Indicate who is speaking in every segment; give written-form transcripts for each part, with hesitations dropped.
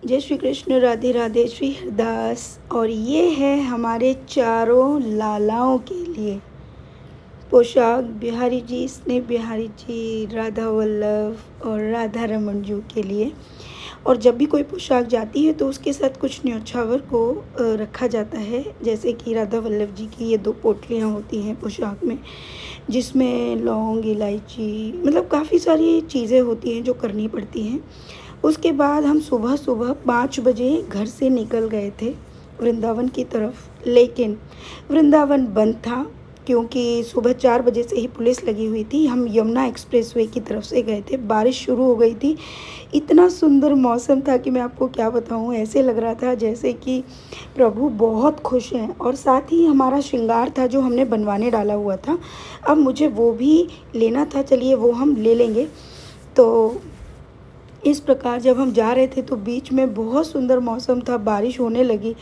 Speaker 1: जय श्री कृष्ण, राधे राधे, श्री हरदास। और ये है हमारे चारों लालाओं के लिए पोशाक। बिहारी जी, स्नेह बिहारी जी, राधा वल्लभ और राधा रमन जी के लिए। और जब भी कोई पोशाक जाती है तो उसके साथ कुछ न्योछावर को रखा जाता है। जैसे कि राधा वल्लभ जी की ये 2 पोटलियाँ होती हैं पोशाक में, जिसमें लौंग, इलायची, मतलब काफ़ी सारी चीज़ें होती हैं जो करनी पड़ती हैं। उसके बाद हम सुबह-सुबह 5 बजे घर से निकल गए थे वृंदावन की तरफ, लेकिन वृंदावन बंद था क्योंकि सुबह 4 बजे से ही पुलिस लगी हुई थी। हम यमुना एक्सप्रेसवे की तरफ से गए थे, बारिश शुरू हो गई थी। इतना सुंदर मौसम था कि मैं आपको क्या बताऊँ, ऐसे लग रहा था जैसे कि प्रभु बहुत खुश हैं। और साथ ही हमारा श्रृंगार था जो हमने बनवाने डाला हुआ था, अब मुझे वो भी लेना था। चलिए वो हम ले लेंगे। तो इस प्रकार जब हम जा रहे थे तो बीच में बहुत सुंदर मौसम था, बारिश होने लगी।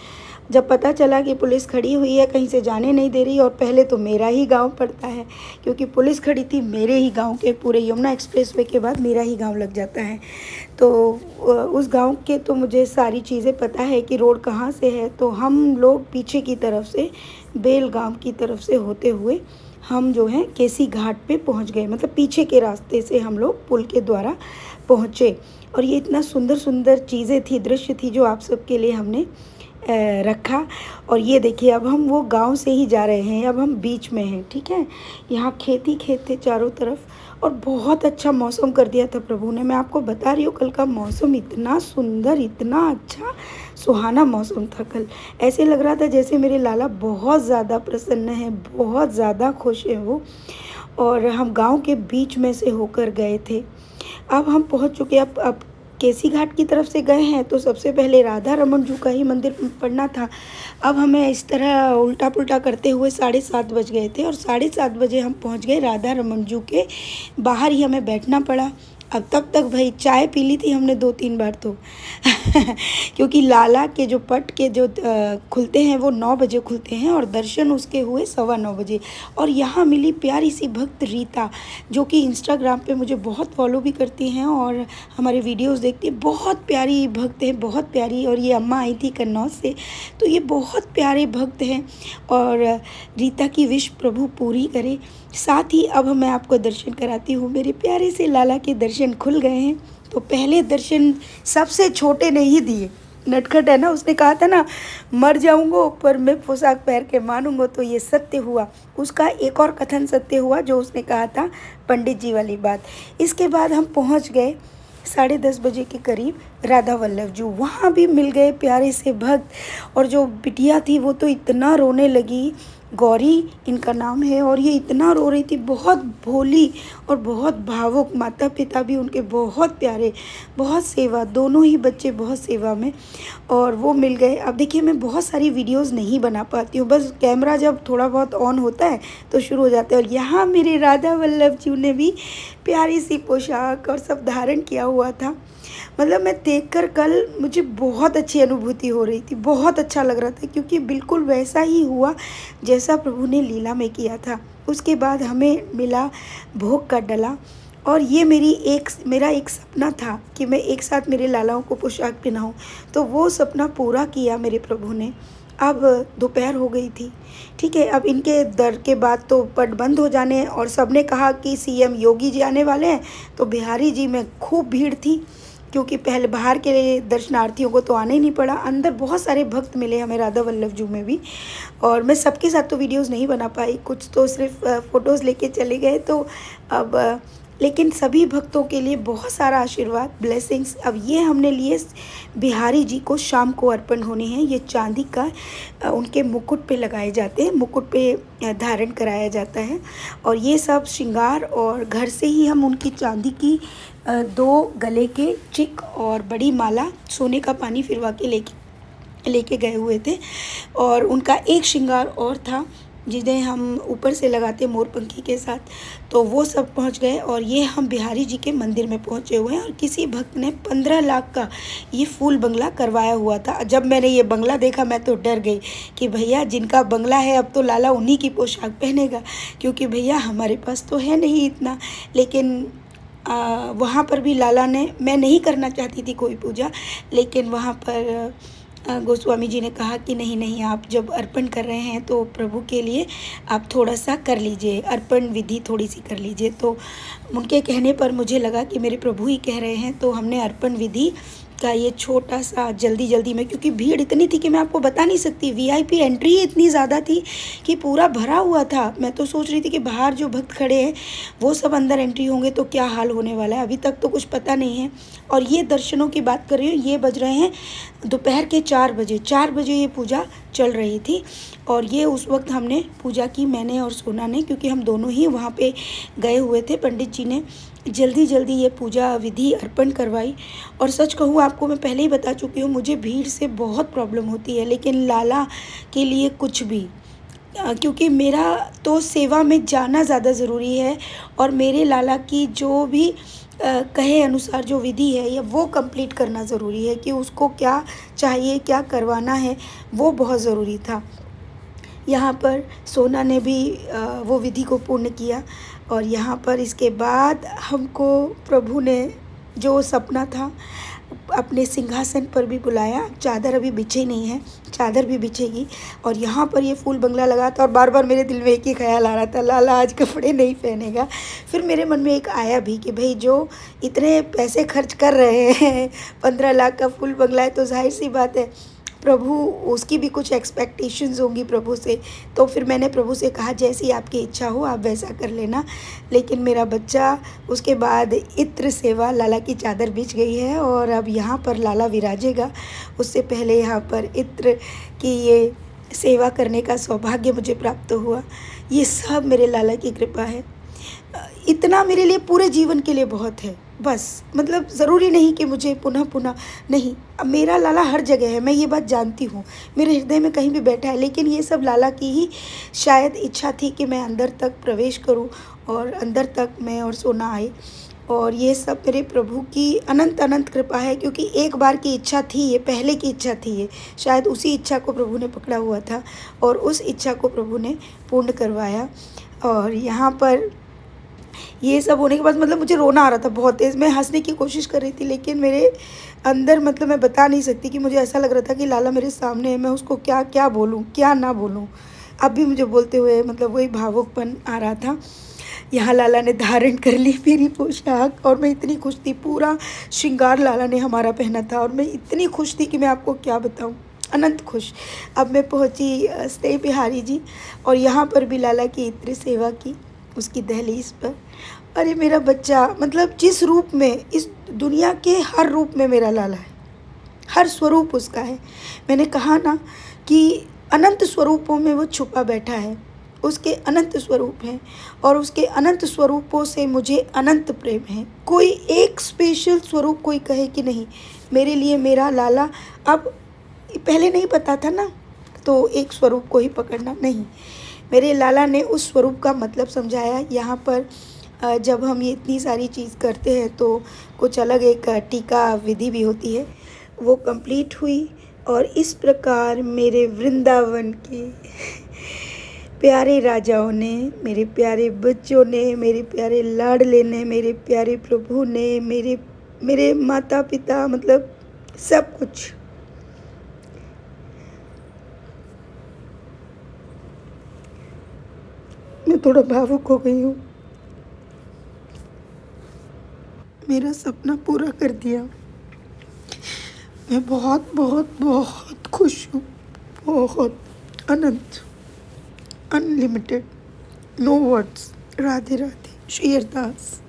Speaker 1: जब पता चला कि पुलिस खड़ी हुई है, कहीं से जाने नहीं दे रही, और पहले तो मेरा ही गांव पड़ता है क्योंकि पुलिस खड़ी थी मेरे ही गांव के, पूरे यमुना एक्सप्रेसवे के बाद मेरा ही गांव लग जाता है। तो उस गांव के तो मुझे सारी चीज़ें पता है कि रोड कहाँ से है। तो हम लोग पीछे की तरफ से, बेलगाम की तरफ से होते हुए हम जो है केसी घाट पे पहुंच गए। मतलब पीछे के रास्ते से हम लोग पुल के द्वारा पहुँचे। और ये इतना सुंदर सुंदर चीज़ें थी, दृश्य थी, जो आप सबके लिए हमने रखा। और ये देखिए अब हम वो गांव से ही जा रहे हैं, अब हम बीच में हैं, ठीक है। यहाँ खेत ही खेत थे चारों तरफ और बहुत अच्छा मौसम कर दिया था प्रभु ने। मैं आपको बता रही हूँ, कल का मौसम इतना सुंदर, इतना अच्छा सुहाना मौसम था कल। ऐसे लग रहा था जैसे मेरे लाला बहुत ज़्यादा प्रसन्न हैं, बहुत ज़्यादा खुश हैं वो। और हम गांव के बीच में से होकर गए थे। अब हम पहुंच चुके। अब केसी घाट की तरफ से गए हैं तो सबसे पहले राधा रमन जू का ही मंदिर पड़ना था। अब हमें इस तरह उल्टा पुल्टा करते हुए 7:30 बज गए थे और 7:30 बजे हम पहुंच गए राधा रमन जू के बाहर ही हमें बैठना पड़ा। अब तब तक भाई चाय पी ली थी हमने 2-3 बार तो क्योंकि लाला के जो पट के जो खुलते हैं वो 9 बजे खुलते हैं और दर्शन उसके हुए 9:15 बजे। और यहाँ मिली प्यारी सी भक्त रीता, जो कि इंस्टाग्राम पे मुझे बहुत फॉलो भी करती हैं और हमारे वीडियोस देखती है। बहुत प्यारी भक्त है, बहुत प्यारी। और ये अम्मा आई थी कन्नौज से, तो ये बहुत प्यारे भक्त हैं। और रीता की विश प्रभु पूरी करे। साथ ही अब मैं आपको दर्शन कराती हूँ। मेरे प्यारे से लाला के दर्शन खुल गए हैं। तो पहले दर्शन सबसे छोटे ने ही दिए। नटखट है ना, उसने कहा था ना, मर जाऊंगा पर मैं पोशाक पहन के मानूंगा, तो ये सत्य हुआ। उसका एक और कथन सत्य हुआ जो उसने कहा था, पंडित जी वाली बात। इसके बाद हम पहुंच गए 10:30 बजे के करीब राधा वल्लभ जी। वहाँ भी मिल गए प्यारे से भक्त। और जो बिटिया थी वो तो इतना रोने लगी, गौरी इनका नाम है, और ये इतना रो रही थी, बहुत भोली और बहुत भावुक। माता पिता भी उनके बहुत प्यारे, बहुत सेवा, दोनों ही बच्चे बहुत सेवा में। और वो मिल गए। अब देखिए मैं बहुत सारी वीडियोस नहीं बना पाती हूँ, बस कैमरा जब थोड़ा बहुत ऑन होता है तो शुरू हो जाते हैं। और यहाँ मेरे राधा वल्लभ जी ने भी प्यारी सी पोशाक और सब धारण किया हुआ था। मतलब मैं देखकर कल मुझे बहुत अच्छी अनुभूति हो रही थी, बहुत अच्छा लग रहा था, क्योंकि बिल्कुल वैसा ही हुआ जैसा प्रभु ने लीला में किया था। उसके बाद हमें मिला भोग का डला। और ये मेरा एक सपना था कि मैं एक साथ मेरे लालाओं को पोशाक पहनाऊँ, तो वो सपना पूरा किया मेरे प्रभु ने। अब दोपहर हो गई थी, ठीक है। अब इनके दर के बाद तो पट बंद हो जाने, और सबने कहा कि सीएम योगी जी आने वाले हैं, तो बिहारी जी में खूब भीड़ थी, क्योंकि पहले बाहर के दर्शनार्थियों को तो आना ही नहीं पड़ा। अंदर बहुत सारे भक्त मिले हमें राधा वल्लभ जी में भी। और मैं सबके साथ तो वीडियोस नहीं बना पाई, कुछ तो सिर्फ फ़ोटोज़ लेके चले गए। तो अब लेकिन सभी भक्तों के लिए बहुत सारा आशीर्वाद, ब्लेसिंग्स। अब ये हमने लिए बिहारी जी को शाम को अर्पण होने हैं। ये चांदी का उनके मुकुट पे लगाए जाते हैं, मुकुट पे धारण कराया जाता है। और ये सब श्रृंगार, और घर से ही हम उनकी चांदी की 2 गले के चिक और बड़ी माला सोने का पानी फिरवा के लेके गए हुए थे। और उनका एक श्रृंगार और था जिन्हें हम ऊपर से लगाते मोरपंखी के साथ, तो वो सब पहुंच गए। और ये हम बिहारी जी के मंदिर में पहुंचे हुए हैं। और किसी भक्त ने 15 लाख का ये फूल बंगला करवाया हुआ था। जब मैंने ये बंगला देखा मैं तो डर गई कि भैया जिनका बंगला है अब तो लाला उन्हीं की पोशाक पहनेगा, क्योंकि भैया हमारे पास तो है नहीं इतना। लेकिन वहाँ पर भी लाला ने, मैं नहीं करना चाहती थी कोई पूजा, लेकिन वहाँ पर गोस्वामी जी ने कहा कि नहीं नहीं, आप जब अर्पण कर रहे हैं तो प्रभु के लिए आप थोड़ा सा कर लीजिए, अर्पण विधि थोड़ी सी कर लीजिए। तो उनके कहने पर मुझे लगा कि मेरे प्रभु ही कह रहे हैं, तो हमने अर्पण विधि का ये छोटा सा जल्दी जल्दी में, क्योंकि भीड़ इतनी थी कि मैं आपको बता नहीं सकती, वीआईपी एंट्री इतनी ज़्यादा थी कि पूरा भरा हुआ था। मैं तो सोच रही थी कि बाहर जो भक्त खड़े हैं वो सब अंदर एंट्री होंगे तो क्या हाल होने वाला है, अभी तक तो कुछ पता नहीं है। और ये दर्शनों की बात कर रही हूँ, ये बज रहे हैं दोपहर के 4 बजे ये पूजा चल रही थी। और ये उस वक्त हमने पूजा की, मैंने और सोना ने, क्योंकि हम दोनों ही वहाँ पे गए हुए थे। पंडित जी ने जल्दी जल्दी ये पूजा विधि अर्पण करवाई। और सच कहूँ आपको, मैं पहले ही बता चुकी हूँ, मुझे भीड़ से बहुत प्रॉब्लम होती है, लेकिन लाला के लिए कुछ भी, क्योंकि मेरा तो सेवा में जाना ज़्यादा ज़रूरी है और मेरे लाला की जो भी कहे अनुसार जो विधि है या वो कंप्लीट करना ज़रूरी है, कि उसको क्या चाहिए, क्या करवाना है, वो बहुत ज़रूरी था। यहाँ पर सोना ने भी वो विधि को पूर्ण किया। और यहाँ पर इसके बाद हमको प्रभु ने जो सपना था, अपने सिंहासन पर भी बुलाया। चादर अभी बिछी नहीं है, चादर भी बिछेगी। और यहाँ पर ये फूल बंगला लगा था और बार बार मेरे दिल में एक ही ख्याल आ रहा था, लाला आज कपड़े नहीं पहनेगा। फिर मेरे मन में एक आया भी कि भाई जो इतने पैसे खर्च कर रहे हैं, 15 लाख का फूल बंगला है, तो जाहिर सी बात है प्रभु, उसकी भी कुछ एक्सपेक्टेशंस होंगी प्रभु से। तो फिर मैंने प्रभु से कहा जैसी आपकी इच्छा हो आप वैसा कर लेना। लेकिन मेरा बच्चा, उसके बाद इत्र सेवा, लाला की चादर बिछ गई है और अब यहाँ पर लाला विराजेगा। उससे पहले यहाँ पर इत्र की ये सेवा करने का सौभाग्य मुझे प्राप्त हुआ। ये सब मेरे लाला की कृपा है। इतना मेरे लिए पूरे जीवन के लिए बहुत है। बस मतलब ज़रूरी नहीं कि मुझे पुनः पुनः, नहीं, अब मेरा लाला हर जगह है, मैं ये बात जानती हूँ, मेरे हृदय में कहीं भी बैठा है। लेकिन ये सब लाला की ही शायद इच्छा थी कि मैं अंदर तक प्रवेश करूँ और अंदर तक मैं और सोना आए। और ये सब मेरे प्रभु की अनंत अनंत कृपा है, क्योंकि एक बार की इच्छा थी ये, पहले की इच्छा थी ये, शायद उसी इच्छा को प्रभु ने पकड़ा हुआ था और उस इच्छा को प्रभु ने पूर्ण करवाया। और यहाँ पर ये सब होने के बाद मतलब मुझे रोना आ रहा था बहुत तेज़। मैं हंसने की कोशिश कर रही थी, लेकिन मेरे अंदर मतलब मैं बता नहीं सकती कि मुझे ऐसा लग रहा था कि लाला मेरे सामने है, मैं उसको क्या क्या बोलूँ, क्या ना बोलूँ। अब भी मुझे बोलते हुए मतलब वही भावुकपन आ रहा था। यहाँ लाला ने धारण कर ली मेरी पोशाक और मैं इतनी खुश थी। पूरा श्रृंगार लाला ने हमारा पहना था और मैं इतनी खुश थी कि मैं आपको क्या बताऊँ, अनंत खुश। अब मैं पहुँची स्टे बिहारी जी और यहाँ पर भी लाला की इतनी सेवा की, उसकी दहलीज पर। अरे मेरा बच्चा, मतलब जिस रूप में, इस दुनिया के हर रूप में मेरा लाला है, हर स्वरूप उसका है। मैंने कहा ना कि अनंत स्वरूपों में वो छुपा बैठा है, उसके अनंत स्वरूप हैं और उसके अनंत स्वरूपों से मुझे अनंत प्रेम है। कोई एक स्पेशल स्वरूप कोई कहे कि नहीं मेरे लिए मेरा लाला, अब पहले नहीं पता था ना, तो एक स्वरूप को ही पकड़ना नहीं, मेरे लाला ने उस स्वरूप का मतलब समझाया। यहाँ पर जब हम ये इतनी सारी चीज़ करते हैं तो कुछ अलग एक टीका विधि भी होती है, वो कंप्लीट हुई। और इस प्रकार मेरे वृंदावन के प्यारे राजाओं ने, मेरे प्यारे बच्चों ने, मेरे प्यारे लाडले ने, मेरे प्यारे प्रभु ने, मेरे माता पिता, मतलब सब कुछ, मैं थोड़ा भावुक हो गई हूँ। मेरा सपना पूरा कर दिया। मैं बहुत बहुत बहुत खुश हूँ, बहुत, अनंत, unlimited, no words. Radhe Radhe. Shri Hardas.